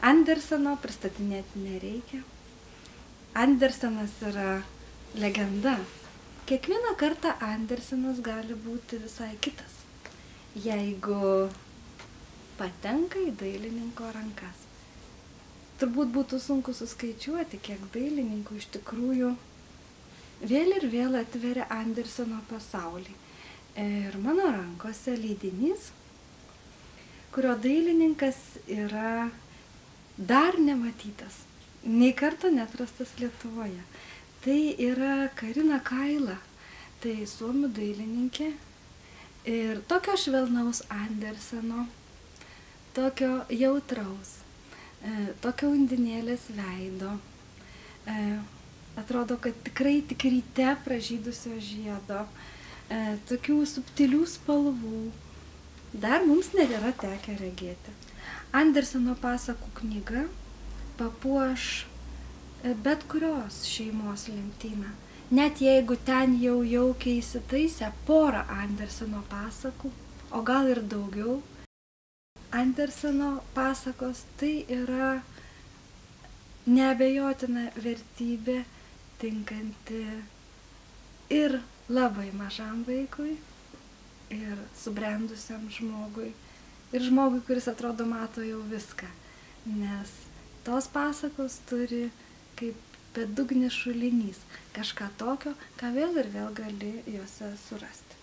Anderseno pristatinėti nereikia. Andersenas yra legenda. Kiekvieną kartą Andersenas gali būti visai kitas, jeigu patenka į dailininko rankas. Turbūt būtų sunku suskaičiuoti, kiek dailininkų iš tikrųjų vėl ir vėl atveria Anderseno pasaulį. Ir mano rankose leidinys, kurio dailininkas yra dar nematytas, nei karto neatrastas Lietuvoje. Tai yra Karina Kaila, tai suomių dailininkė ir tokio švelnaus Anderseno, tokio jautraus, tokio undinėlės veido. Atrodo, kad tikrai tik ryte pražydusio žiedo, tokių subtilių spalvų. Dar mums nėra tekę regėti. Anderseno pasakų knyga papuoš bet kurios šeimos lentyną. Net jeigu ten jau jaukiai įsitaisę porą Anderseno pasakų, o gal ir daugiau, Anderseno pasakos tai yra neabejotina vertybė, tinkanti ir labai mažam vaikui, ir subrendusiam žmogui, ir žmogui, kuris atrodo mato jau viską, nes tos pasakos turi kaip bedugnis šulinys, kažką tokio, ką vėl ir vėl gali juose surasti.